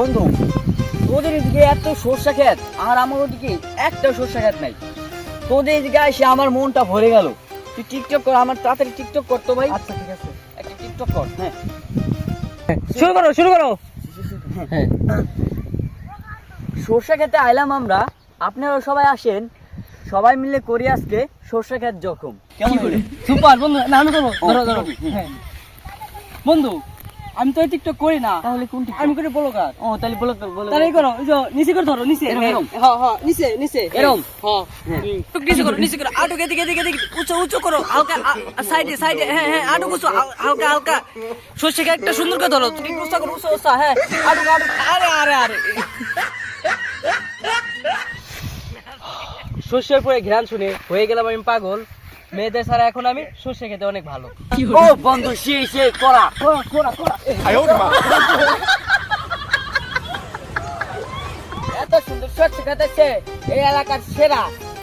বন্ধু, তোদের এদিকে এত সর্ষা ক্ষেত আর আমার ওদিকে একটা সর্ষা ক্ষেত নাই। তোদের এদিকে এসে আমার মনটা ভরে গেল। তুই টিকটক কর, আমার তাড়াতাড়ি টিকটক কর তো ভাই। আচ্ছা ঠিক আছে, একটা টিকটক কর। হ্যাঁ, শুরু করো। হ্যাঁ, সর্ষা খেতে আইলাম আমরা, আপনারা সবাই আসেন, সবাই মিলে করি আজকে সর্ষা ক্ষেত জখম। কেমন করে? সুপার বন্ধু, না আমি করবো। ধরো, ধরো করবি? হ্যাঁ বন্ধু, আমি তো এই টিকটক করি না, তাহলে কোন টিকটক? আমি করি ব্লগার। ও তাহলে বলো তো, বলো। তাহলে এই করো, ওই যে নিচে করে ধরো, নিচে এরম, এরম? হ্যাঁ হ্যাঁ নিচে নিচে এরম? হ্যাঁ নিচে করো আটু এদিকে উঁচু করো, হালকা সাইডে সাইডে, হ্যাঁ হ্যাঁ আটু উঁচু, হালকা হালকা সর্ষেকে একটা সুন্দর করে ধরো, তুমি উঁচা করো, উঁচা, হ্যাঁ আটু আটু, আরে সর্ষের পরে ঘ্রাণ শুনে হয়ে গেলাম আমি পাগল। মেয়েদের ছাড়া এখন আমি সর্ষে খেতে অনেক ভালো। ও বন্ধু, সেই করা। এত সুন্দর সর্ষে ক্ষেত আছে, এই এলাকার সেরা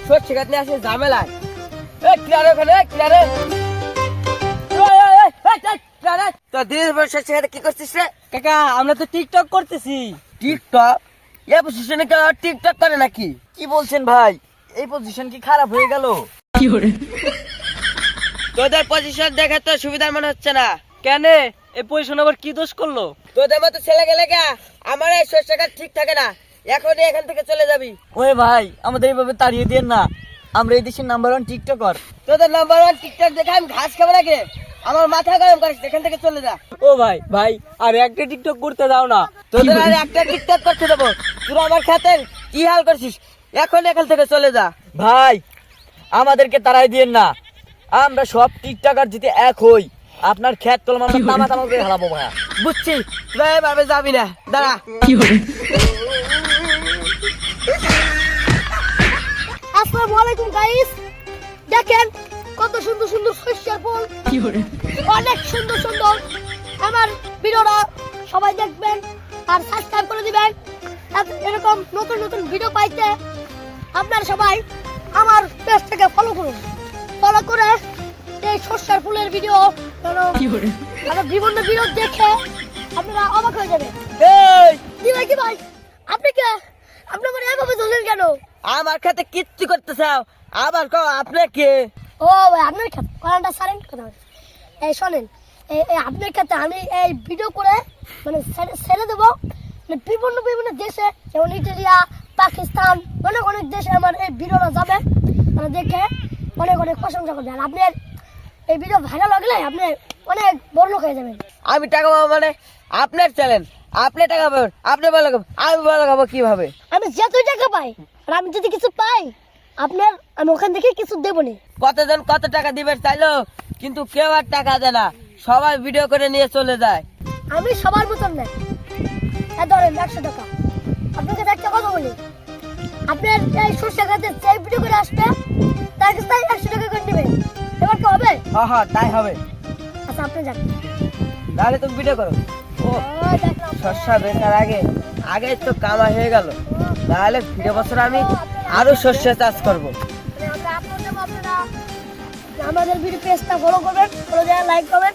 সর্ষে ক্ষেত নিয়ে আসে ঝামেলায়। ক্লিয়ারে ওখানে, ক্লিয়ারে তো দিনের পর সর্ষে ক্ষেতে কি করছিস রে? কাকা আমরা তো টিকটক করতেছি। টিকটক? এই পজিশনে কেউ টিকটক করে নাকি? কি বলছেন ভাই? এই পজিশন কি খারাপ হয়ে গেল? তোদের পজিশন দেখে তো সুবিধা মনে হচ্ছে না। কেন এই পজিশন আবার কি দোষ করলো? তোদের মতো ছেলে গেলে আমার এই সর্ষে ক্ষেত ঠিক থাকে না। এখনই এখান থেকে চলে যাবি। ওই ভাই, আমাদের এইভাবে তাড়িয়ে দিন না, আমরা এই দেশের নাম্বার 1 টিকটকার। তোদের নাম্বার 1 টিকটক দেখে আমি ঘাস খাবো নাকি? আমার মাথা গরম করিস, এখান থেকে চলে যা। ও ভাই আর একটা টিকটক করতে দাও না। তোদের আর একটা টিকটক করতে দেবো? তোরা আমার খেতের কি হাল করছিস? এখন এখান থেকে চলে যা। ভাই, আমাদেরকে তাড়াই দিয়েন না, আমরা সব টিকটকার যদি এক হই, আপনার খেত কলম আমরা তামা তামা করে হালাবো ভাইয়া। বুঝছি, তোরা এভাবে যাবি না, দাঁড়া। আসসালামু আলাইকুম গাইস, দেখেন কত সুন্দর সুন্দর শস্যের ফুল, অনেক সুন্দর সুন্দর। আমার ভিডিওটা সবাই দেখবেন আর সাবস্ক্রাইব করে দিবেন। এরকম নতুন নতুন ভিডিও পাইতে আপনারা সবাই আমার পেজটাকে ফলো করুন। ফলো করে এই শস্যের ফুলের ভিডিও আর বিভিন্ন ভিডিও দেখে আপনারা অবাক হয়ে যাবেন। এই, কি ভাই, আপনি কে? আপনি মানে এভাবে ধরলেন কেন? আমার খেতে কিচ্ছু করতে চাও, আবার কও আপনি কে? ও ভাই, আপনার ক্ষেত্রে করানটা সারেন কথা বলেন। এই শোনেন, এই আপনার ক্ষেত্রে আমি এই ভিডিও করে মানে ছেড়ে দেবো, মানে বিভিন্ন দেশে, যেমন ইটালিয়া, পাকিস্তান, অনেক অনেক দেশে আমার এই ভিডিওটা যাবে, মানে দেখে অনেক অনেক প্রশংসা করবেন। আর আপনার এই ভিডিও ভাইরাল হলে আপনি অনেক বড় লোক হয়ে যাবেন। আমি টাকা পাবো মানে? আপনার চ্যালেঞ্জ, আপনি টাকা পাবেন, আপনি ভালো খাবেন, আমি ভালো খাবো কিভাবে? আমি যতই টাকা পাই আর আমি যদি কিছু পাই আপনার, আমি ওখান থেকে কিছু দেবো না। কতজন কত টাকা দিবে চাইলো, কিন্তু কেউ আর টাকা দেয় না, সবাই ভিডিও করে নিয়ে চলে যায়। আমি সবার মতন না। ধরেন 100 টাকা, আপনাকে একটা কথা বলি, আপনার এই সর্ষে গাছে যে ভিডিও করে আসবে তার কাছে 100 টাকা করে নেবেন। এবার কি হবে? হ্যাঁ তাই হবে। আচ্ছা আপনি যান। তাহলে তুমি ভিডিও করো। ও, দেখলাম শস্যা বেচার আগে তো কামা হয়ে গেল, তাহলে ফিরে বছর আমি আরো শস্য চাষ করবো। আমরা আপলোড দেবো, আপনারা আমাদের ভিডিও পেজটা ফলো করবেন, ফলো দেওয়া, লাইক করবেন।